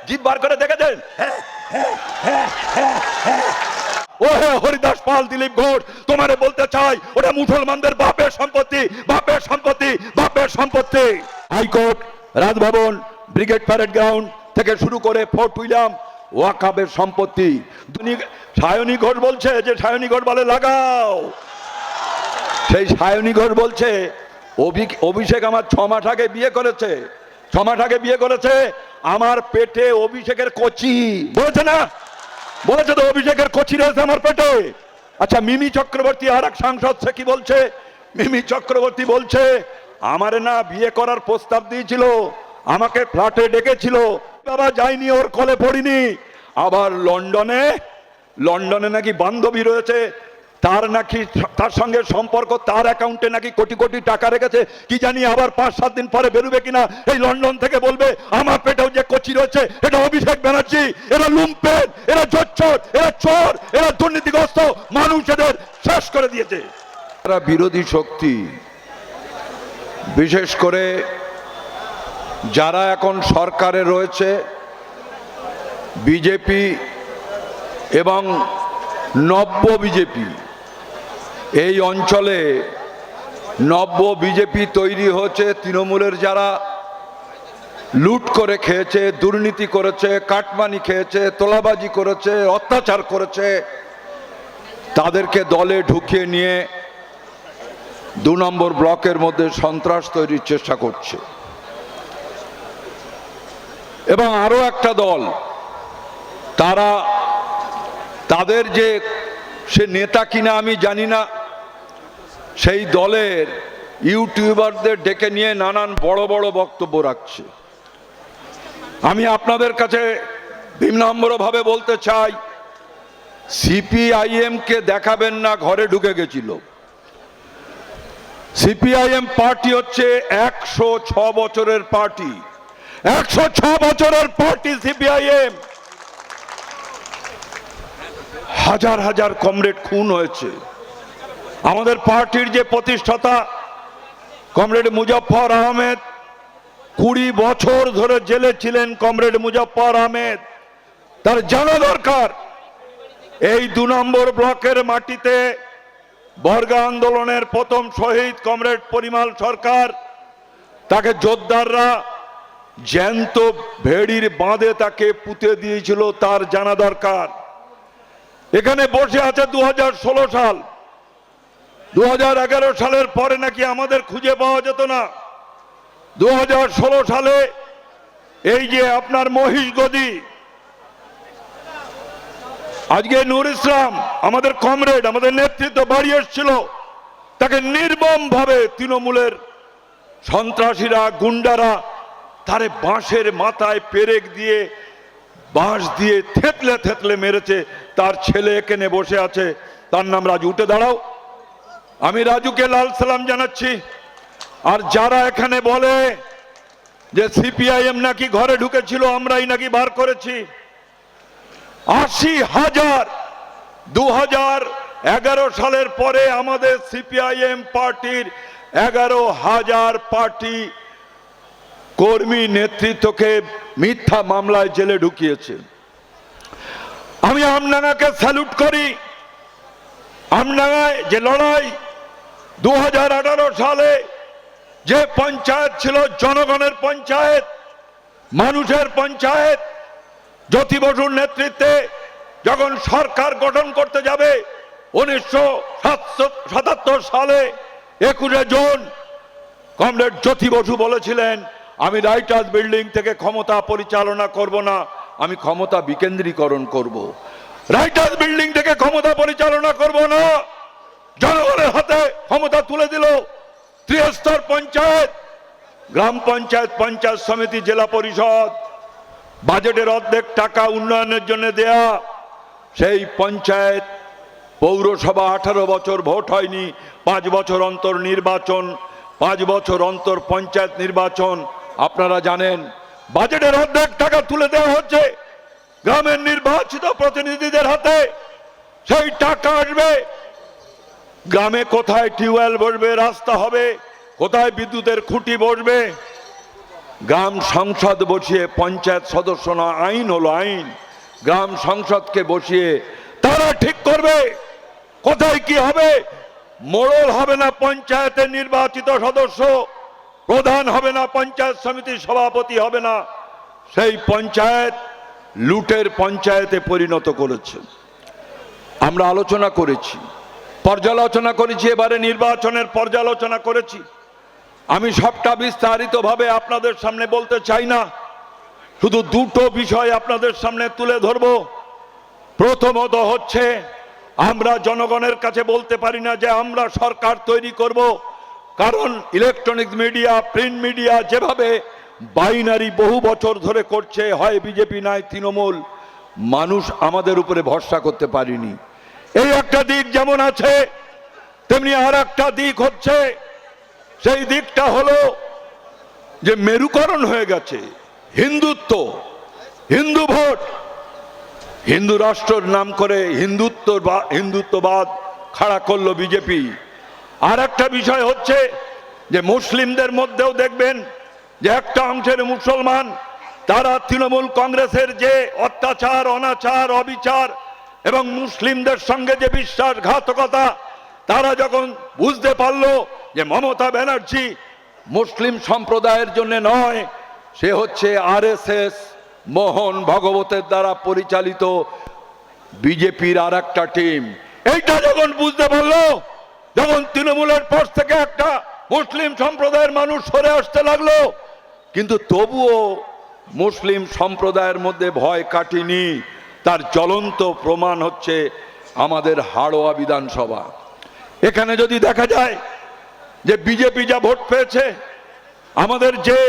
জিভ বার করে দেখেছেন? ও হে হরিদাস পাল, দিলীপ ঘোষ, তোমারে বলতে চাই ওটা মুসলমানদের বাপের সম্পত্তি, বাপের সম্পত্তি, বাপের সম্পত্তি। High court, Raj Bhavan, brigade parade ground থেকে শুরু করে ফোর্ট উইলিয়াম ওয়াকাবের সম্পত্তি। সায়নী ঘোষ বলছে যে সায়নী ঘোষ বলে লাগাও, সেই সায়নী ঘোষ বলছে অভিষেক আমার 6 মাস আগে বিয়ে করেছে, 6 মাস আগে বিয়ে করেছে, আমার পেটে অভিষেকের কচি, বলেছে না? বলেছে তো অভিষেকের কচি রয়েছে আমার পেটে। আচ্ছা, মিমি চক্রবর্তী আর এক সাংসদ, সে কি বলছে? মিমি চক্রবর্তী বলছে আমারে না বিয়ে করার প্রস্তাব দিয়েছিল, আমাকে ফ্ল্যাটে ডেকেছিল, বাবা যাইনি, ওর কলে পড়িনি। আবার লন্ডনে নাকি বান্ধবী রয়েছে, তার নাকি তার সঙ্গে সম্পর্ক, তার অ্যাকাউন্টে নাকি কোটি কোটি টাকা রেখেছে, কি জানি আবার 5-7 দিন পরে বেরোবে কিনা। এই লন্ডন থেকে বলবে আমার পেটেও যে কচি রয়েছে এটা অভিষেক ব্যানার্জি। এরা লুম্পেন, এরা জোচ্চোর, এরা চোর, এরা দুর্নীতিগ্রস্ত, মানুষ এদের শেষ করে দিয়েছে। এরা বিরোধী শক্তি, বিশেষ করে যারা এখন সরকারে রয়েছে, বিজেপি এবং নব্য বিজেপি, এই অঞ্চলে নব্য বিজেপি তৈরি হচ্ছে তৃণমূলের যারা লুট করে খেয়েছে, দুর্নীতি করেছে, কাটমানি খেয়েছে, তোলাবাজি করেছে, অত্যাচার করেছে, তাদেরকে দলে ঢুকিয়ে নিয়ে 2 নম্বর ব্লকের মধ্যে সন্ত্রাস তৈরির চেষ্টা করছে। এবং আরো একটা দল, তাদের যে সে নেতা কিনা আমি জানি না, সেই দলের ইউটিউবারদের ডেকে নিয়ে নানান বড় বড় বক্তব্য রাখছে। আমি আপনাদের কাছে বিনম্রভাবে বলতে চাই, সিপিআইএম কে দেখাবেন না ঘরে ঢুকে গেছিল। সিপিআইএম পার্টি হচ্ছে 106 বছরের পার্টি, 106 বছরের পার্টি সিপিআইএম। হাজার হাজার কমরেড খুন হয়েছে। আমাদের পার্টির যে প্রতিষ্ঠাতা কমরেড মুজফফর আহমেদ, 20 বছর ধরে জেলে ছিলেন কমরেড মুজফফর আহমেদ। তার জানা দরকার এই 2 নম্বর ব্লকের মাটিতে বর্গা আন্দোলনের প্রথম শহীদ কমরেড পরিমল সরকার, তাকে যোদ্ধাররা জ্যান্ত ভেড়ির বাঁধে তাকে পুঁতে দিয়েছিল, তার জানা দরকার। এখানে বসে আছে 2016 সাল, 2011 সালের পরে নাকি আমাদের খুঁজে পাওয়া যেত না। 2016 সালে এই যে আপনার মহিষ গদি, আজকে নূর ইসলাম আমাদের কমরেড, আমাদের নেতৃত্ব বাড়ি এসেছিল, তাকে নির্মম ভাবে তৃণমূলের সন্ত্রাসীরা, গুন্ডারা তারে বাঁশের মাথায় পেরেক দিয়ে, বাঁশ দিয়ে থেতলে থেতলে মেরেছে। তার ছেলে এখানে বসে আছে, তার নাম রাজু। উঠে দাঁড়াও, আমি রাজুকে লাল সালাম জানাচ্ছি। আর যারা এখানে বলে যে সিপিআইএম নাকি ঘরে ঢুকেছিল, আমরাই নাকি বার করেছি, 80,000 2011 সালের পরে আমাদের সিপিআইএম পার্টির 11,000 পার্টি কর্মী নেতৃত্বকে মিথ্যা মামলায় জেলে ঢুকিয়েছে। আমি আমডাঙ্গাকে স্যালুট করি। আমডাঙ্গায় যে লড়াই 2018 সালে যে পঞ্চায়েত ছিল, জনগণের পঞ্চায়েত, মানুষের পঞ্চায়েত, জ্যোতি বসুর নেতৃত্বে যখন সরকার গঠন করতে যাবে 1977 সালে 21 জুন কমরেড জ্যোতি বসু বলেছিলেন আমি রাইটার্স বিল্ডিং থেকে ক্ষমতা পরিচালনা করব না, আমি ক্ষমতা বিকেন্দ্রীকরণ করব। রাইটার্স বিল্ডিং থেকে ক্ষমতা পরিচালনা করব না, জনগণের হাতে ক্ষমতা তুলে দিল। ত্রিস্তর পঞ্চায়েত, গ্রাম পঞ্চায়েত, পঞ্চায়েত সমিতি, জেলা পরিষদ, বাজেটের অর্ধেক টাকা উন্নয়নের জন্য দেয়া সেই পঞ্চায়েত, পৌরসভা 18 বছর ভোট হয়নি, 5 বছর অন্তর নির্বাচন, 5 বছর অন্তর পঞ্চায়েত নির্বাচন। আপনারা জানেন বাজেটের অর্ধেক টাকা তুলে দেওয়া হচ্ছে গ্রামের নির্বাচিত প্রতিনিধিদের হাতে। সেই টাকা আসবে, গ্রামে কোথায় টিউবওয়েল বসবে, রাস্তা হবে, কোথায় বিদ্যুতের খুঁটি বসবে, গ্রাম সংসদ বসিয়ে, পঞ্চায়েত সদস্য নয়, আইন হলো আইন, গ্রাম সংসদকে বসিয়ে তারা ঠিক করবে কোথায় কি হবে। মোড়ল হবে না পঞ্চায়েতের নির্বাচিত সদস্য, প্রধান হবে না, পঞ্চায়েত সমিতির সভাপতি হবে না, সেই পঞ্চায়েত লুটের পঞ্চায়েতে পরিণত করেছে। আমরা আলোচনা করেছি, পর্যালোচনা করেছি, এবারে নির্বাচনের পর্যালোচনা করেছি। আমি সবটা বিস্তারিতভাবে আপনাদের সামনে বলতে চাই না, শুধু দুটো বিষয় আপনাদের সামনে তুলে ধরব। প্রথমত হচ্ছে, আমরা জনগণের কাছে বলতে পারি না যে আমরা সরকার তৈরি করব, কারণ ইলেকট্রনিক মিডিয়া, প্রিন্ট মিডিয়া যেভাবে বাইনারি বহু বছর ধরে করছে, হয় বিজেপি নয় তৃণমূল, মানুষ আমাদের উপরে ভরসা করতে পারেনি। এই একটা দিক যেমন আছে, তেমনি আর একটা দিক হচ্ছে, সেই দিকটা হলো যে মেরুকরণ হয়ে গেছে হিন্দুত্ব, হিন্দু ভোট, হিন্দু রাষ্ট্রের নাম করে হিন্দুত্ববাদ খাড়া করলো বিজেপি। আর একটা বিষয় হচ্ছে যে মুসলিমদের মধ্যেও দেখবেন যে একটা অংশের মুসলমান, তারা তৃণমূল কংগ্রেসের যে অত্যাচার, অনাচার, অবিচার এবং মুসলিমদের সঙ্গে যে বিশ্বাসঘাতকতা, তারা যখন বুঝতে পারলো যে মমতা ব্যানার্জি মুসলিম সম্প্রদায়ের জন্য নয়, সে হচ্ছে আরএসএস, মোহন ভগবতের দ্বারা পরিচালিত বিজেপির আর একটা টিম, এইটা যখন বুঝতে পারলো, যখন তৃণমূলের পর থেকে একটা মুসলিম সম্প্রদায়ের মানুষ সরে আসতে লাগলো, কিন্তু তবুও মুসলিম সম্প্রদায়ের মধ্যে ভয় কাটেনি। তার জ্বলন্ত প্রমাণ হচ্ছে আমাদের হাড়োয়া বিধানসভা। এখানে যদি দেখা যায় যে বিজেপি যা ভোট পেয়েছে, আমাদের যে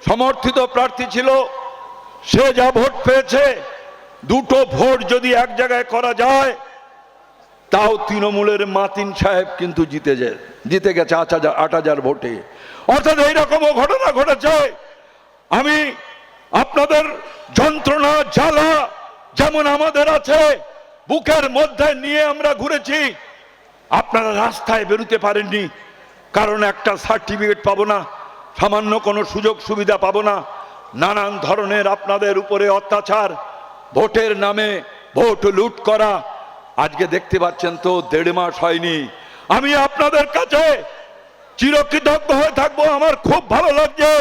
সমর্থিত প্রার্থী ছিল সে যা ভোট পেয়েছে, দুটো ভোট যদি এক জায়গায় করা যায়, তাও তৃণমূলের মাতিন সাহেব কিন্তু জিতে গেছে 8,000 ভোটে। অর্থাৎ এইরকমও ঘটনা ঘটেছে। আমি আপনাদের যন্ত্রণা জ্বালা যেমন আমাদের আছে, বুকের মধ্যে নিয়ে আমরা ঘুরেছি। আপনারা রাস্তায় বেরোতে পারেননি, কারণ একটা সার্টিফিকেট পাবো না, সামান্য কোনো সুযোগ সুবিধা পাবো না, নানান ধরনের আপনাদের উপরে অত্যাচার, ভোটের নামে ভোট লুট করা। আজকে দেখতে পাচ্ছেন তো 1.5 মাস হয়নি। আমি আপনাদের কাছে চিরকৃতজ্ঞ হয়ে থাকবো। আমার খুব ভালো লাগছে,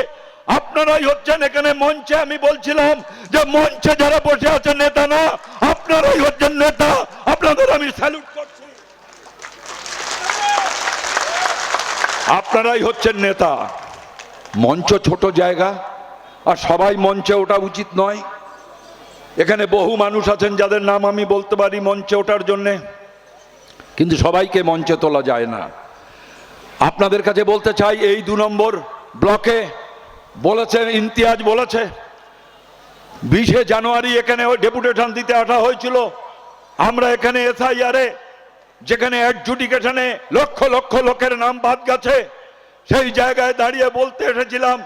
আপনারাই হচ্ছেন এখানে মঞ্চে, আমি বলছিলাম যে মঞ্চে যারা বসে আছে নেতা না, আপনারাই হচ্ছেন নেতা। আপনাদের আমি স্যালুট করছি, আপনারাই হচ্ছেন নেতা। মঞ্চ ছোট জায়গা, আর সবাই মঞ্চে ওঠা উচিত নয়। এখানে বহু মানুষ আছেন যাদের নাম আমি বলতে পারি মঞ্চে ওঠার জন্যে, কিন্তু সবাইকে মঞ্চে তোলা যায় না। আপনাদের কাছে বলতে চাই, এই 2 নম্বর ব্লকে বলেছে, ইমতিয়াজ বলেছে 20শে জানুয়ারি এখানে ডেপুটেশন দিতে আসা হয়েছিল। আমরা এখানে এসআইআরে, যেখানে অ্যাডজুডিকেশনে লক্ষ লক্ষ লোকের নাম বাদ গেছে, সেই জায়গায় দাঁড়িয়ে বলতে এসেছিলাম,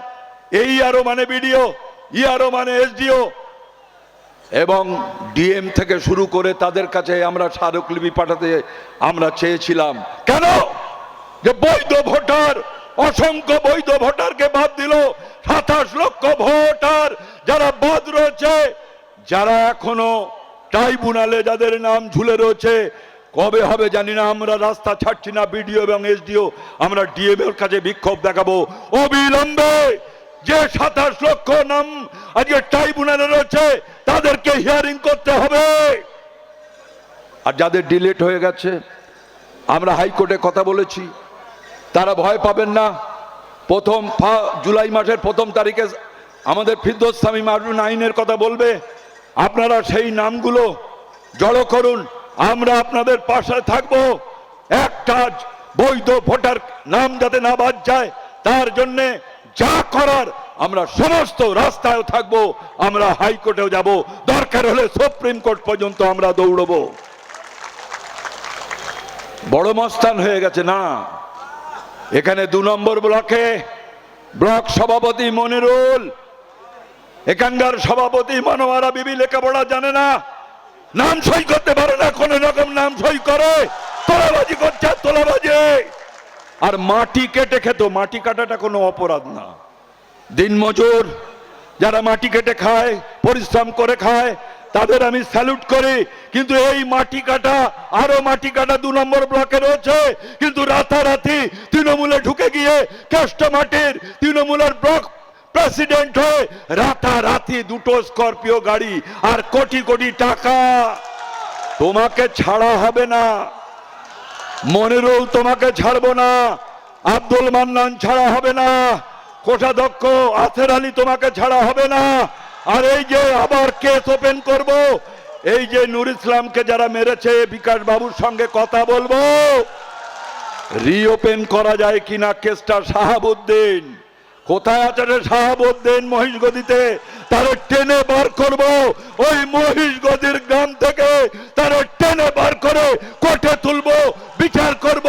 এইআরও মানে বিডিও, ইআরও মানে এসডিও এবং ডিএম থেকে শুরু করে তাদের কাছে আমরা স্মারকলিপি পাঠাতে আমরা চেয়েছিলাম। কেন? যে বৈধ ভোটার, অসংখ্য বৈধ ভোটারকে বাদ দিল। 27 লক্ষ ভোটার যারা বাদ রয়েছে, যারা এখনো ট্রাইব্যুনালে যাদের নাম ঝুলে রয়েছে, কবে হবে জানি না। আমরা রাস্তা ছাড়ছি না, বিডিও এবং এসডিও, আমরা ডিএম এর কাছে বিক্ষোভ দেখাবো অবিলম্বে। যে 27 লক্ষ নাম আজকে ট্রাইব্যুনালে রয়েছে, তাদেরকে হিয়ারিং করতে হবে। আর যাদের ডিলিট হয়ে গেছে, আমরা হাইকোর্টে কথা বলেছি, তারা ভয় পাবেন না। জুলাই মাসের 1 তারিখে আমাদের ফিরদৌস শামীম মারুন আইনের কথা বলবে, আপনারা সেই নামগুলো জড়ো করুন, আমরা আপনাদের পাশে থাকবো। একটা বৈধ ভোটার নাম যাতে না বাদ যায়, তার জন্যে যা করার আমরা সমস্ত রাস্তায় থাকবো, আমরা হাইকোর্টেও যাব, দরকার হলে সুপ্রিম কোর্ট পর্যন্ত আমরা দৌড়বো। বড় মস্তান হয়ে গেছে না। এখানে 2 নম্বর ব্লকে ব্লক সভাপতি মনিরুল, এখানকার সভাপতি মনোয়ারা বিবি লেখাপড়া জানে না, নাম সই করতে পারে না, কোন রকম নাম সই করে তোলাবাজি করছে, তোলাবাজি। আর মাটি কেটে খেত, মাটি কাটাটা কোনো অপরাধ না, দিনমজুর যারা মাটি কেটে খায়, পরিশ্রম করে খায়, তাদের আমি স্যালুট করি। কিন্তু এই মাটি কাটা, আরো মাটি কাটা 2 নম্বর ব্লকে রয়েছে, কিন্তু রাতারাতি তৃণমূলে ঢুকে গিয়ে কাস্টমাটির তৃণমূলের ব্লক প্রেসিডেন্ট হয়ে রাতারাতি 2টো স্করপিও গাড়ি আর কোটি কোটি টাকা। তোমাকে ছাড়া হবে না মনিরুল, তোমাকে ছাড়বো না। আব্দুল মান্নান ছাড়া হবে না। কোষাধ্যক্ষ আসের আলী তোমাকে ছাড়া হবে না। আর এই যে আবার কেস ওপেন করব, এই যে নূর ইসলামকে যারা মেরেছে, বিকাশ বাবুর সঙ্গে কথা বলবো রিওপেন করা যায় কিনা কেসটা। শাহাবুদ্দিন কোথায় আছে রে? শাহাবুদ্দিন মহিষগদিতে, তারা টেনে বার করব ওই মহিষগদির গ্রাম থেকে, তারা টেনে বার করে কোর্টে তুলবো, বিচার করব,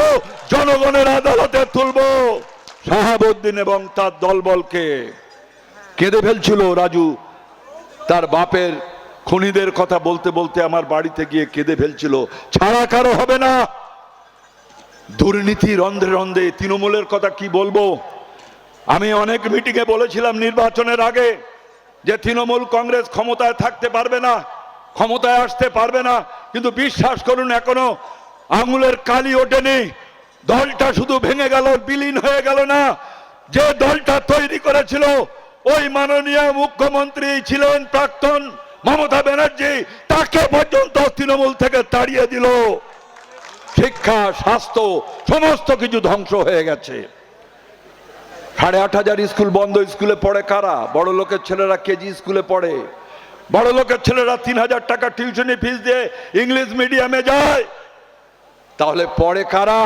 জনগণের আদালতে তুলবো। শাহাবুদ্দিন এবং তার দলবলকে কেঁদে ফেলছিল রাজু, তার বাপের খুনিদের কথা বলতে বলতে আমার বাড়িতে গিয়ে কেঁদে ফেলছিল। ছাড়া কারো হবে না। দুর্নীতি রন্ধ্রে রন্ধ্রে, তৃণমূলের কথা কি বলবো। আমি অনেক মিটিংয়ে বলেছিলাম নির্বাচনের আগে যে তৃণমূল কংগ্রেস ক্ষমতায় থাকতে পারবে না, ক্ষমতায় আসতে পারবে না, কিন্তু বিশ্বাস করুন এখনো আঙুলের কালি ওঠেনি। দলটা শুধু ভেঙে গেল, বিলীন হয়ে গেল না। যে দলটা তৈরি করেছিল ওই মাননীয় মুখ্যমন্ত্রী ছিলেন প্রাক্তন মমতা ব্যানার্জি, তাকে পর্যন্ত তৃণমূল থেকে তাড়িয়ে দিল। শিক্ষা, স্বাস্থ্য সমস্ত কিছু ধ্বংস হয়ে গেছে। 8,500 স্কুল বন্ধ। স্কুলে পড়ে কারা? বড় লোকের ছেলেরা কেজি স্কুলে পড়ে। বড় লোকের ছেলেরা 3,000 টাকা টিউশনি ফিস দিয়ে ইংলিশ মিডিয়ামে যায়। তাহলে পড়ে কারা?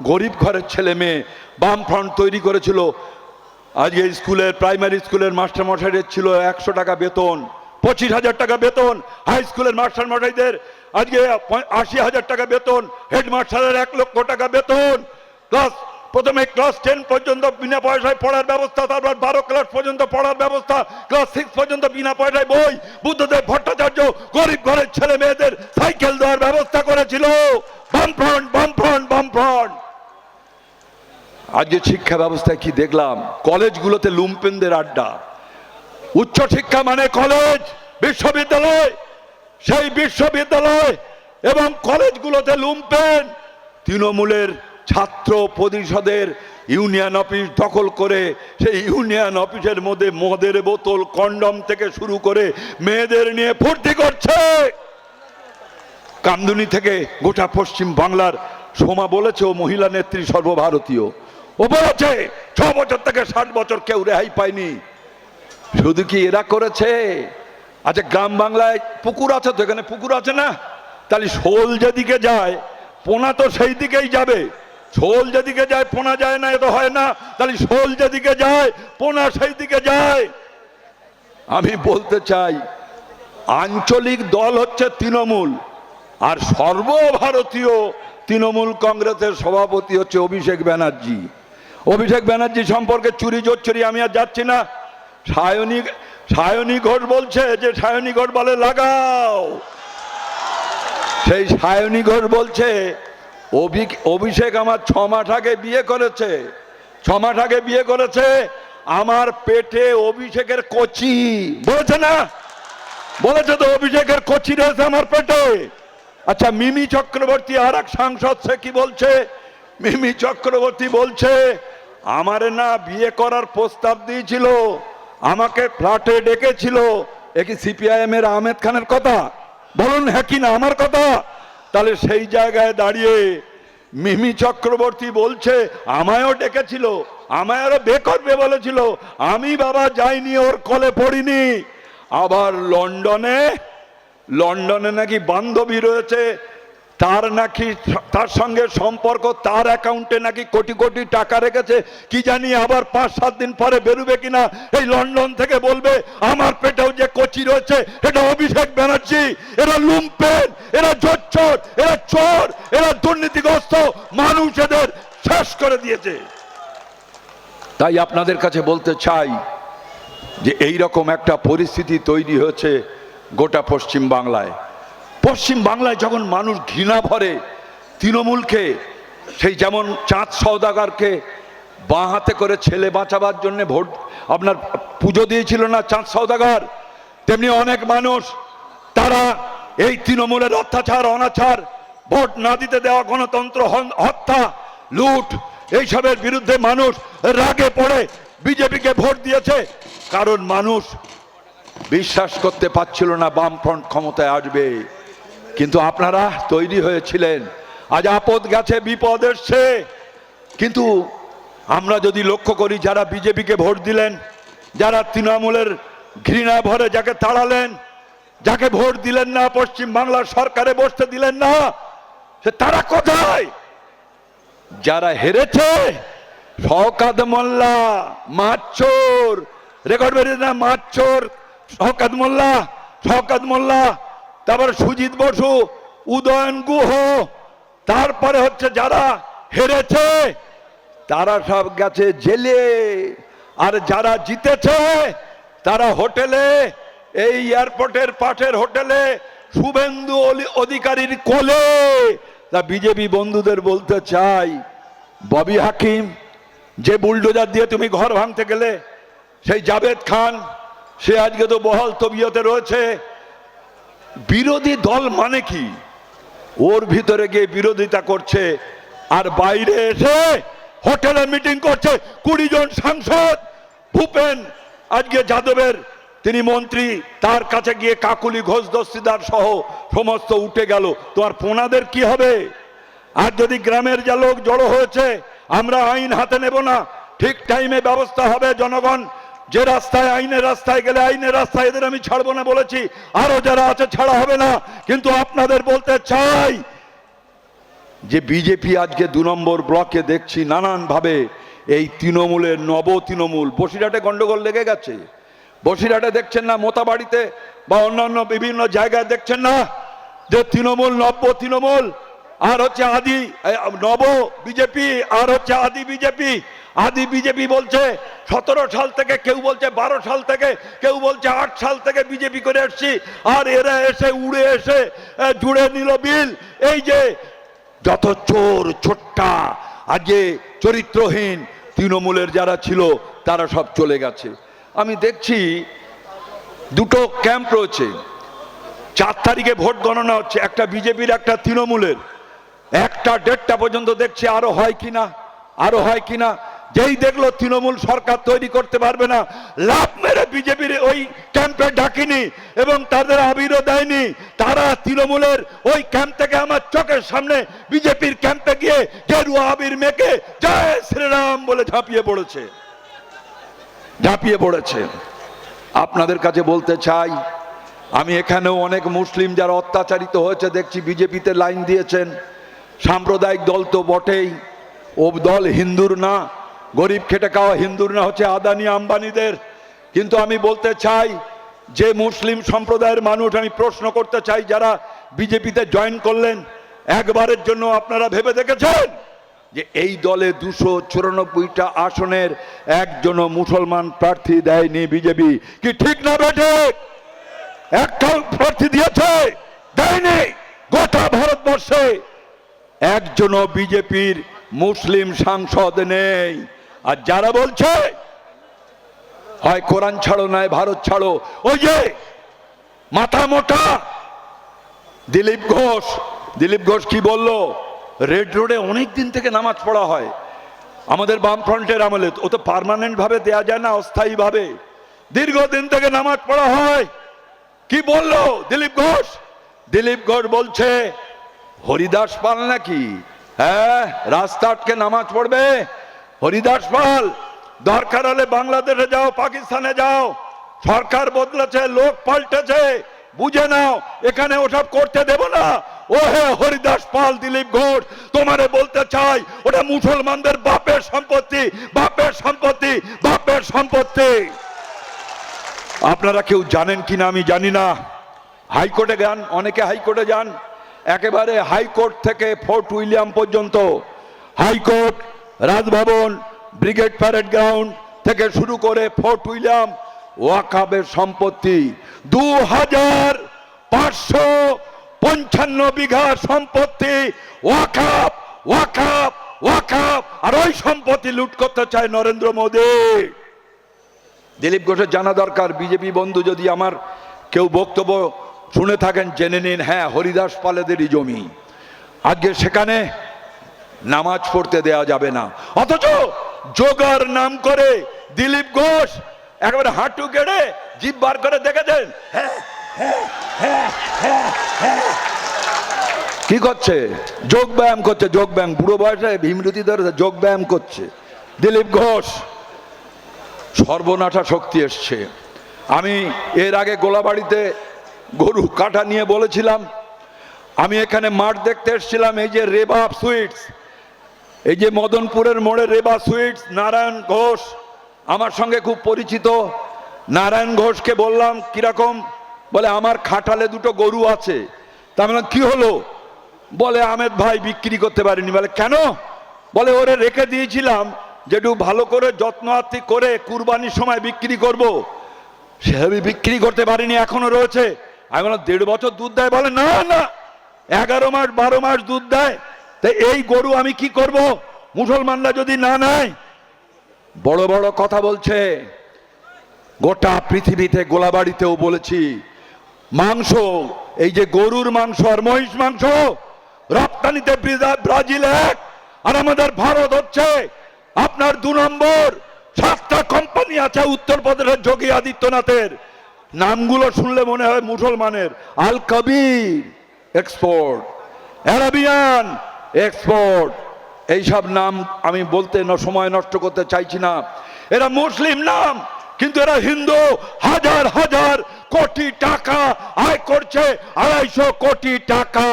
গরিব ঘরের ছেলে মেয়ে। বামফ্রন্ট তৈরি করেছিল। আজকে স্কুলের, প্রাইমারি স্কুলের মাস্টার মশাইদের ছিল 100 টাকা বেতন, 25,000 টাকা বেতন। হাই স্কুলের মাস্টার মশাইদের আজকে 80,000 টাকা বেতন। হেডমাস্টারের 1 লক্ষ টাকা বেতন। প্রথমে ক্লাস 10 পর্যন্ত বিনা পয়সায় পড়ার ব্যবস্থা, তারপর 12 ক্লাস পর্যন্ত পড়ার ব্যবস্থা, ক্লাস 6 পর্যন্ত বিনা পয়সায় বই। বুদ্ধদেব ভট্টাচার্য গরিব ঘরের ছেলে মেয়েদের সাইকেল দেওয়ার ব্যবস্থা করেছিল। বামফ্রন্ট, বামফ্রন্ট, বামফ্রন্ট। আজকে শিক্ষা ব্যবস্থায় কি দেখলাম? কলেজগুলোতে লুম্পেনদের আড্ডা। উচ্চ শিক্ষা মানে কলেজ, বিশ্ববিদ্যালয়। সেই বিশ্ববিদ্যালয় এবং কলেজগুলোতে লুম্পেন। তৃণমূলের ছাত্র পরিষদের ইউনিয়ন অফিস দখল করে সেই ইউনিয়ন অফিসের মধ্যে মদের বোতল, কন্ডম থেকে শুরু করে মেয়েদের নিয়ে ফুর্তি করছে। কামদুনি থেকে গোটা পশ্চিম বাংলার সোমা বলেছে ও মহিলা নেত্রী সর্বভারতীয়। ও বলেছে 6 বছর থেকে 60 বছর কেউ রেহাই পায়নি। শুধু কি এরা করেছে? আচ্ছা, গ্রাম বাংলায় পুকুর আছে তো, এখানে পুকুর আছে না? তাহলে শোল যেদিকে যায় পোনা তো সেই দিকেই যাবে। শোল যেদিকে যায় পোনা যায় না, এ তো হয় না। তাহলে শোল যেদিকে যায় পোনা সেই দিকে যায়। আমি বলতে চাই আঞ্চলিক দল হচ্ছে তৃণমূল, আর সর্বভারতীয় তৃণমূল কংগ্রেসের সভাপতি হচ্ছে অভিষেক ব্যানার্জি। অভিষেক ব্যানার্জি সম্পর্কে চুরি জোচ্চুরি আমি আর যাচ্ছি না। সায়নী ঘোষ বলছে যে, সায়নী ঘোষ বলে লাগাও। সেই সায়নী ঘোষ বলছে অভিষেক আমার 6 মাস আগে বিয়ে করেছে, 6 মাস আগে বিয়ে করেছে, আমার পেটে অভিষেকের কচি। বলেছে না? বলেছে তো, অভিষেকের কচি রয়েছে আমার পেটে। আচ্ছা, মিমি চক্রবর্তী আর এক সাংসদ, সে কি বলছে? মিমি চক্রবর্তী বলছে আমারে না বিয়ে করার প্রস্তাব দিয়েছিল, আমাকে ফ্ল্যাটে ডেকেছিল। এ কি সিপিআইএম এর আহমেদ খানের কথা? বলুন হ্যাঁ কি না আমার কথা? তাহলে সেই জায়গায় দাঁড়িয়ে মিমি চক্রবর্তী বলছে আমায়ও ডেকেছিল, আমায় আরো বে করবে বলেছিল, আমি বাবা যাইনি, ওর কলে পড়িনি। আবার লন্ডনে নাকি বান্ধবী রয়েছে, তার নাকি তার সঙ্গে সম্পর্ক, তার অ্যাকাউন্টে নাকি কোটি কোটি টাকা রেখেছে। কি জানি আবার 5-7 দিন পরে বেরোবে কিনা, এই লন্ডন থেকে বলবে আমার পেটেও যে কচি রয়েছে এটা অভিষেক ব্যানার্জি। এরা লুম্পেন, এরা জোচ্চোর, এরা চোর, এরা দুর্নীতিগ্রস্ত মানুষ, এদের শেষ করে দিয়েছে। তাই আপনাদের কাছে বলতে চাই যে এই রকম একটা পরিস্থিতি তৈরি হয়েছে গোটা পশ্চিম বাংলায়। পশ্চিম বাংলায় যখন মানুষ ঘৃণা ভরে তৃণমূলকে, সেই যেমন চাঁদ সওদাগরকে বাঁ হাতে করে ছেলে বাঁচাবার জন্য ভোট আপনার পুজো দিয়েছিল না চাঁদ সওদাগর, তেমনি অনেক মানুষ তারা এই তৃণমূলের অত্যাচার অনাচার, ভোট না দিতে দেওয়া, গণতন্ত্র হত্যা, লুট, এইসবের বিরুদ্ধে মানুষ রাগে পড়ে বিজেপিকে ভোট দিয়েছে। কারণ মানুষ বিশ্বাস করতে পারছিল না বামফ্রন্ট ক্ষমতায় আসবে। কিন্তু আপনারা তৈরি হয়েছিলেন, আজ আপদ গেছে, বিপদ এসছে। কিন্তু আমরা যদি লক্ষ্য করি, যারা বিজেপিকে ভোট দিলেন, যারা তৃণমূলের ঘৃণা ভরে যাকে তাড়ালেন, যাকে ভোট দিলেন না, পশ্চিম বাংলার সরকারে বসতে দিলেন না, সে তারা কোথায়? যারা হেরেছে, শওকত মোল্লা মাচ্চোর, রেকর্ড বেরিয়ে না, মাচ্চোর শওকত মোল্লা, তারপরে সুজিত বসু, উদয়ন গুহ, তারপরে হচ্ছে যারা হেরেছে তারা সব গেছে জেলে, আর যারা জিতেছে তারা হোটেলে, এই এয়ারপোর্টের পাশের হোটেলে শুভেন্দু অধিকারীর কোলে। তা বিজেপি বন্ধুদের বলতে চাই, ববি হাকিম যে বুলডোজার দিয়ে তুমি ঘর ভাঙতে গেলে, সেই জাভেদ খান সে আজকে তো বহাল তবিয়তে রয়েছে। বিরোধী দল মানে কি? ওর ভিতরে গিয়ে বিরোধিতা করছে, আর বাইরে এসে হোটেলে মিটিং করছে 20 জন সাংসদ। ভূপেন আজকে যাদবের তিনি মন্ত্রী, তার কাছে গিয়ে কাকুলি ঘোষ দস্তিদার সহ সমস্ত উঠে গেল। তোমার পোনাদের কি হবে? আর যদি গ্রামের যা লোক জড়ো হয়েছে, আমরা আইন হাতে নেব না, ঠিক টাইমে ব্যবস্থা হবে। জনগণ যে রাস্তায়, আইনের রাস্তায় গেলে আইনের রাস্তায় এদের আমি ছাড়বো না বলেছি, আরো যারা আছে ছাড়া হবে না। কিন্তু আপনাদের বলতে চাই যে বিজেপি আজকে 2 নম্বর ব্লকে দেখছি নানান ভাবে এই তৃণমূলের নব তৃণমূল, বসিরহাটে গন্ডগোল লেগে গেছে, বসিরহাটে দেখছেন না, মোতাবাড়িতে বা অন্যান্য বিভিন্ন জায়গায় দেখছেন না যে তৃণমূল নব্য তৃণমূল আর হচ্ছে আদি নব বিজেপি আর হচ্ছে আদি বিজেপি। আদি বিজেপি বলছে 17 সাল থেকে, কেউ বলছে 12 সাল থেকে, কেউ বলছে 8 সাল থেকে বিজেপি করে এসছি, আর এরা এসে উড়ে এসে জুড়ে নিল বিল। এই যে যত চোর ছোট্টা আজকে চরিত্রহীন তৃণমূলের যারা ছিল তারা সব চলে গেছে। আমি দেখছি 2টো ক্যাম্প রয়েছে, 4 তারিখে ভোট গণনা হচ্ছে, একটা বিজেপির একটা তৃণমূলের, 1টা-1:30টা পর্যন্ত দেখছি আরো হয় কিনা। যেই দেখলো তৃণমূল সরকার তৈরি করতে পারবে না, লাভ মেরে বিজেপির ওই ক্যাম্পে ডাকিনি এবং তাদের আবিরও দেয়নি। তারা তৃণমূলের ওই ক্যাম্প থেকে আমার চোখের সামনে বিজেপির ক্যাম্পে গিয়ে গেরুয়া আবির মেখে জয় শ্রীরাম বলে ঝাঁপিয়ে পড়েছে। আপনাদের কাছে বলতে চাই, আমি এখানেও অনেক মুসলিম যারা অত্যাচারিত হয়েছে দেখছি বিজেপিতে লাইন দিয়েছেন। সাম্প্রদায়িক দল তো বটেই, ও দল হিন্দুর না, গরিব খেটে খাওয়া হিন্দুর না, হচ্ছে আদানি আম্বানিদের। কিন্তু আমি বলতে চাই যে মুসলিম সম্প্রদায়ের মানুষ, আমি প্রশ্ন করতে চাই, যারা বিজেপিতে জয়েন করলেন, একবারের জন্য আপনারা ভেবে দেখেছেন যে এই দলে 294টা আসনের একজনও মুসলমান প্রার্থী দেয়নি বিজেপি? কি ঠিক না বেঠে? একটা প্রার্থী দিয়েছে? দেয়নি। গোটা ভারতবর্ষে একজনও বিজেপির মুসলিম সাংসদ নেই। আর যারা বলছে হয় কোরআন ছাড়ো নয় ভারত ছাড়ো, ওই যে মাথা মোটা দিলীপ ঘোষ কি বলল? রেড রোডে অনেক দিন থেকে নামাজ পড়া হয় আমাদের বামফ্রন্টের আমলে, ও তো পার্মানেন্ট ভাবে দেয়া যায় না, অস্থায়ী ভাবে দীর্ঘদিন থেকে নামাজ পড়া হয়। কি বললো দিলীপ ঘোষ বলছে হরিদাস পাল নাকি? হ্যাঁ, রাস্তা আটকে নামাজ পড়বে হরিদাস পাল? দরকার হলে বাংলাদেশে যাও, পাকিস্তানে যাও, সরকার বদলেছে, লোক পাল্টেছে, বুঝে নাও, এখানে ওসব করতে দেব না। ও হে হরিদাস পাল, দিলীপ ঘোষ, তোমারে বলতে চাই, ওটা মুসলমানদের বাপের সম্পত্তি। আপনারা কেউ জানেন কিনা আমি জানি না, হাইকোর্টে যান, অনেকে হাইকোর্টে যান, একেবারে হাইকোর্ট থেকে ফোর্ট উইলিয়াম পর্যন্ত, high court, Raj Bhavan, brigade parade ground থেকে শুরু করে ফোর্ট উইলিয়াম, ওয়াকাবের সম্পত্তি 2555 বিঘা সম্পত্তি ওয়াকাব ওয়াকফ আর ওই সম্পত্তি লুট করতে চায় নরেন্দ্র মোদী। দিলীপ ঘোষের জানা দরকার, বিজেপি বন্ধু যদি আমার কেউ বক্তব্য শুনে থাকেন জেনে নিন, হ্যাঁ হরিদাস পালেদেরই জমি, আজকে সেখানে নামাজ পড়তে দেয়া যাবে না। অথচ যোগার নাম করে দিলীপ ঘোষ একেবারে হাঁটু গেড়ে জিভ বার করে দেখেছেন কি করছে, যোগ ব্যায়াম করছে, যোগ ব্যায়াম, বুড়ো বয়সে ভীমরতি ধরে যোগ ব্যায়াম করছে দিলীপ ঘোষ। সর্বনাশা শক্তি এসছে। আমি এর আগে গোলাবাড়িতে গরু কাটা নিয়ে বলেছিলাম, আমি এখানে মাঠ দেখতে এসেছিলাম, এই যে রেবা সুইটস, এই যে মদনপুরের মোড়ে রেবা সুইটস, নারায়ণ ঘোষ আমার সঙ্গে খুব পরিচিত। নারায়ণ ঘোষকে বললাম কিরকম, বলে আমার খাটালে দুটো গরু আছে। তা বললাম কি হলো, বলে আহমেদ ভাই বিক্রি করতে পারিনি। বলে কেন, বলে ওরে রেখে দিয়েছিলাম যেটু ভালো করে যত্ন আত্তি করে কুরবানির সময় বিক্রি করব, সেভাবে বিক্রি করতে পারিনি, এখনো রয়েছে। আমি বললাম 1.5 বছর দুধ দেয়, বলে না না 11 মাস 12 মাস দুধ দেয়, তাই এই গরু আমি কি করব, মুসলমানরা যদি না নেয়। বড় বড় কথা বলছে। গোটা পৃথিবীতে গোলাবাড়িতেও বলেছি, মাংস, এই যে গরুর মাংস আর মহিষ মাংস রপ্তানিতে ব্রাজিল 1 আর আমাদের ভারত হচ্ছে আপনার 2 নম্বর। 7টা কোম্পানি আছে উত্তরপ্রদেশের যোগী আদিত্যনাথের, নামগুলো শুনলে মনে হয় মুসলমানের। আল কবির এক্সপোর্ট, অ্যারাবিয়ান এক্সপোর্ট, এইসব নাম আমি বলতে সময় নষ্ট করতে চাইছি না। এরা মুসলিম নাম, কিন্তু এরা হিন্দু। হাজার হাজার কোটি টাকা আয় করছে, 250 কোটি টাকা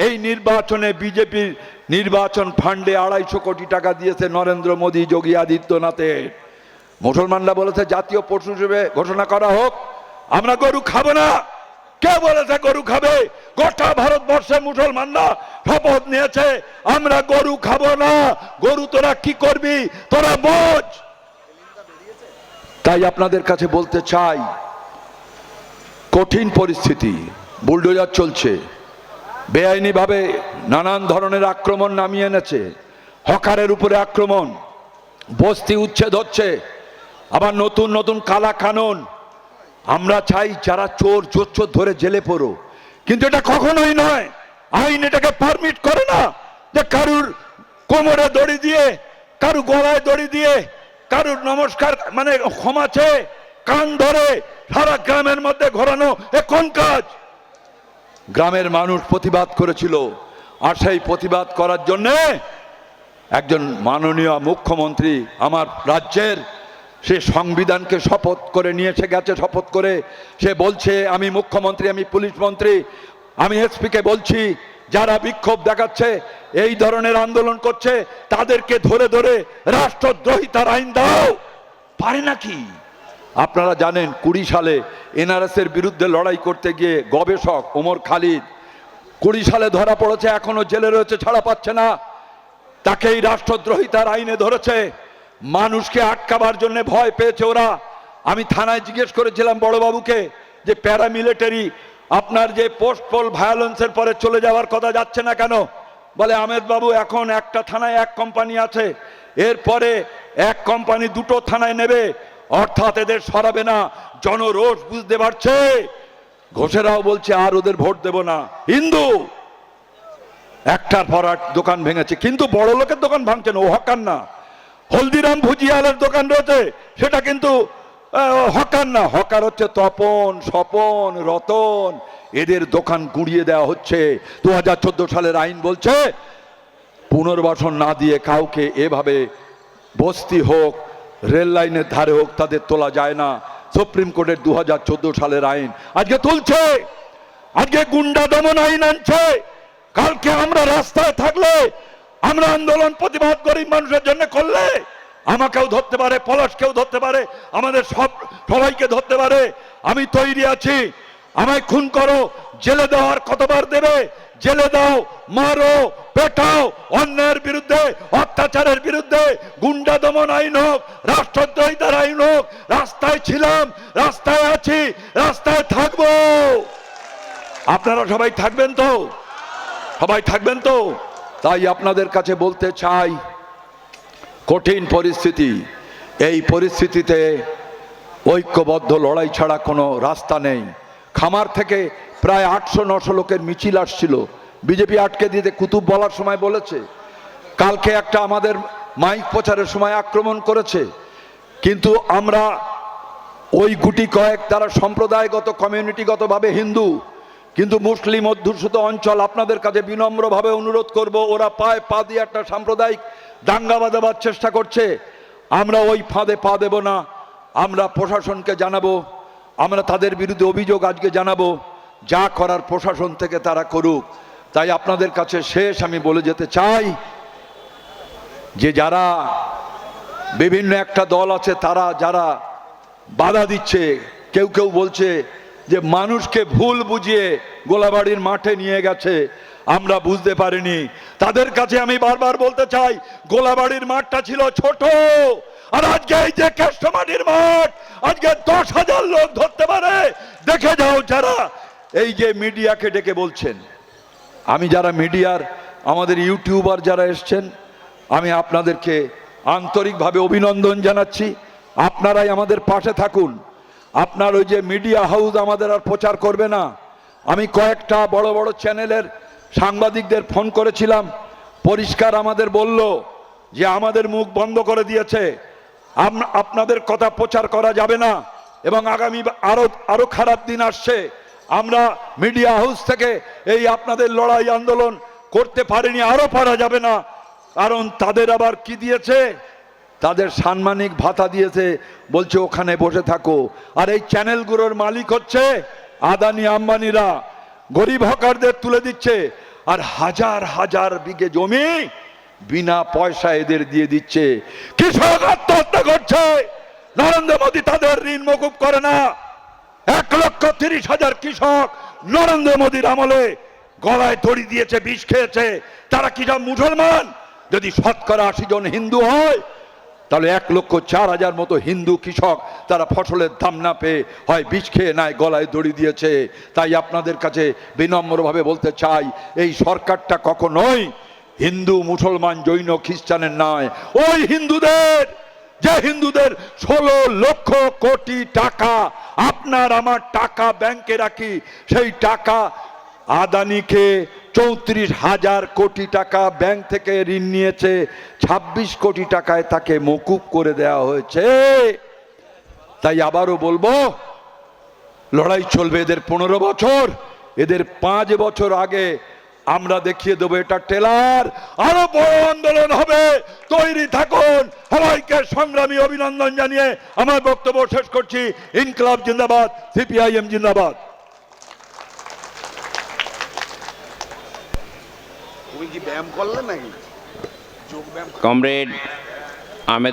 এই নির্বাচনে বিজেপির নির্বাচন ফান্ডে 250 কোটি টাকা দিয়েছে নরেন্দ্র মোদী যোগী আদিত্যনাথের। মুসলমানরা বলেছে জাতীয় পশু হিসেবে ঘোষণা করা হোক, আমরা গরু খাবো না। কে বলেছে গরু খাবে? গোটা ভারতবর্ষে মুসলমানরা শপথ নিয়েছে আমরা গরু খাবো না। গরু তোরা কি করবি, তোরা বোঝ। তাই আপনাদের কাছে বলতে চাই, কঠিন পরিস্থিতি, বুলডোজার চলছে, বেআইনি ভাবে নানান ধরনের আক্রমণ নামিয়ে এনেছে, হকারের উপরে আক্রমণ, বস্তি উচ্ছেদ হচ্ছে, আবার নতুন নতুন কালা কানুন। আমরা চাই যারা চোর চোর ধরে জেলে পড়ো, কিন্তু এটা কখনোই নয়। আইন এটাকে পারমিট করে না যে কারুর কোমরে দড়ি দিয়ে, কারু গলায় দড়ি দিয়ে, কারুর নমস্কার মানে ক্ষমাছে কান ধরে সারা গ্রামের মধ্যে ঘোরানো, এ কোন কাজ? গ্রামের মানুষ প্রতিবাদ করেছিল, আর সেই প্রতিবাদ করার জন্য একজন মাননীয় মুখ্যমন্ত্রী আমার রাজ্যের, সে সংবিধানকে শপথ করে নিয়েছে গেছে, শপথ করে সে বলছে আমি মুখ্যমন্ত্রী, আমি পুলিশ মন্ত্রী, আমি এসপিকে বলছি যারা বিক্ষোভ দেখাচ্ছে, এই ধরনের আন্দোলন করছে, তাদেরকে ধরে ধরে রাষ্ট্রদ্রোহিতার আইন দাও। পারে নাকি? আপনারা জানেন 20 সালে এনআরএস এর বিরুদ্ধে লড়াই করতে গিয়ে গবেষক ওমর খালিদ 20 সালে ধরা পড়েছে, এখনো জেলে রয়েছে, ছাড়া পাচ্ছে না। তাকে এই রাষ্ট্রদ্রোহিতার আইনে ধরেছে। মানুষকে আটকাবার জন্য ভয় পেয়েছে ওরা। আমি থানায় জিজ্ঞেস করেছিলাম বড়বাবুকে যে প্যারামিলিটারি আপনার যে পোস্ট পোল ভায়োলেন্সের পরে চলে যাওয়ার কথা যাচ্ছে না কেন? বলে আহমেদ বাবু এখন একটা থানায় 1 কোম্পানি আছে, এরপরে 1 কোম্পানি 2টো থানায় নেবে, অর্থাৎ এদের সরাবে না। জনরোষ বুঝতে পারছে। ঘোষেরাও বলছে আর ওদের ভোট দেব না। হিন্দু একটার পর এক দোকান ভেঙেছে, কিন্তু বড় লোকের দোকান ভাঙছেন, ও হকার না। হলদিরাম ভুজিয়ালের দোকান রয়েছে, সেটা কিন্তু হকার না, হকার হচ্ছে তপন, স্বপন, রতন, এদের দোকান গুঁড়িয়ে দেওয়া হচ্ছে। 2014 সালের আইন বলছে পুনর্বাসন না দিয়ে কাউকে এভাবে বস্তি হোক, রেল লাইনের ধারে হোক, তাদের তোলা যায় না। সুপ্রিম কোর্টের 2014 সালের আইন আজকে তুলছে, আজকে গুন্ডা দমন আইন আনছে। কালকে আমরা রাস্তায় থাকলে, আমরা আন্দোলন প্রতিবাদ গরিব মানুষের জন্য করলে আমাকেও ধরতে পারে, পলাশকেও ধরতে পারে, আমাদের সবাইকে ধরতে পারে। আমি তৈরি আছি। আমায় খুন করো, জেলে দেওয়ার কতবার দেবে? জেলে দাও, মারো, পেটাও, অন্যায়ের বিরুদ্ধে, অত্যাচারের বিরুদ্ধে, গুন্ডা দমন আইন হোক, রাষ্ট্রদ্রোহিতার আইন হোক। রাস্তায় ছিলাম, রাস্তায় আছি, রাস্তায় থাকবো। আপনারা সবাই থাকবেন তো? সবাই থাকবেন তো? তাই আপনাদের কাছে বলতে চাই, কঠিন পরিস্থিতি। এই পরিস্থিতিতে ঐক্যবদ্ধ লড়াই ছাড়া কোনো রাস্তা নেই। খামার থেকে প্রায় 800-900 লোকের মিছিল আসছিল, বিজেপি আটকে দিতে কুতুব বলার সময় বলেছে। কালকে একটা আমাদের মাইক প্রচারের সময় আক্রমণ করেছে, কিন্তু আমরা ওই গুটি কয়েক তারা সম্প্রদায়গত কমিউনিটিগতভাবে হিন্দু, কিন্তু মুসলিম অধ্যুষিত অঞ্চল। আপনাদের কাছে বিনম্রভাবে অনুরোধ করব, ওরা পায়ে পা দিয়ে একটা সাম্প্রদায়িক দাঙ্গা বাঁধাবার চেষ্টা করছে। আমরা ওই ফাঁদে পা দেব না। আমরা প্রশাসনকে জানাবো, আমরা তাদের বিরুদ্ধে অভিযোগ আজকে জানাবো, যা করার প্রশাসন থেকে তারা করুক। তাই আপনাদের কাছে শেষ আমি বলে যেতে চাই যে যারা বিভিন্ন একটা দল আছে, তারা যারা বাধা দিচ্ছে, কেউ কেউ বলছে যে মানুষকে ভুল বুঝিয়ে গোলাবাড়ির মাঠে নিয়ে গেছে, আমরা বুঝতে পারিনি। তাদের কাছে আমি বারবার বলতে চাই, গোলাবাড়ির মাঠটা ছিল ছোট, আর আজকে এই যে কেষ্টমাটির মাঠ, আজকে 10,000 লোক ধরতে পারে। দেখে যাও যারা এই যে মিডিয়াকে ডেকে বলছেন। আমি যারা মিডিয়ার আমাদের ইউটিউবার যারা এসছেন, আমি আপনাদেরকে আন্তরিকভাবে অভিনন্দন জানাচ্ছি। আপনারাই আমাদের পাশে থাকুন। আপনার ওই যে মিডিয়া হাউস আমাদের আর প্রচার করবে না। আমি কয়েকটা বড় বড় চ্যানেলের সাংবাদিকদের ফোন করেছিলাম, পরিষ্কার আমাদের বলল যে আমাদের মুখ বন্ধ করে দিয়েছে, আপনাদের কথা প্রচার করা যাবে না, এবং আগামী আরো খারাপ দিন আসছে। আমরা মিডিয়া হাউস থেকে এই আপনাদের লড়াই আন্দোলন করতে পারিনি, আরো পারা যাবে না। কারণ তাদের আবার কি দিয়েছে, তাদের সাম্মানিক ভাতা দিয়েছে, বলছে ওখানে বসে থাকো। আর এই চ্যানেলগুলোর মালিক হচ্ছে আদানি আম্বানিরা, গরিব হকারদের তুলে দিচ্ছে, আর হাজার হাজার বিঘে জমি বিনা পয়সা এদের দিয়ে দিচ্ছে। কৃষক আত্মহত্যা করছে, নরেন্দ্র মোদী তাদের ঋণ মকুব করে না। 1,30,000 কৃষক নরেন্দ্র মোদীর আমলে গলায় দড়ি দিয়েছে, বিষ খেয়েছে। তারা কি সব মুসলমান? যদি 80% জন হিন্দু হয়, তাহলে 1,04,000 মতো হিন্দু কৃষক তারা ফসলের দাম না পেয়ে হয় বিষ খেয়ে নাই, গলায় দড়ি দিয়েছে। তাই আপনাদের কাছে বিনম্রভাবে বলতে চাই, এই সরকারটা কখনোই হিন্দু মুসলমান জৈন খ্রিস্টানের নয়। ওই হিন্দুদের, যে হিন্দুদের 16 লক্ষ কোটি টাকা, আপনার আমার টাকা ব্যাংকে রাখি, সেই টাকা আদানিকে 34,000 কোটি টাকা ব্যাংক থেকে ঋণ নিয়েছে, 26 কোটি টাকায় তাকে মকুব করে দেওয়া হয়েছে। তাই আবারও বলবো, লড়াই চলবে এদের 15 বছর, এদের 5 বছর আগে আমরা দেখিয়ে দেবো এটা টেলার। আরো বড় আন্দোলন হবে, তৈরি থাকুন। সবাইকে সংগ্রামী অভিনন্দন জানিয়ে আমার বক্তব্য শেষ করছি। ইনকলাব জিন্দাবাদ, সিপিআইএম জিন্দাবাদ। তুমি কি ব্যায়াম করলে নাকি? যোগ ব্যায়াম? কমরেড আহমেদ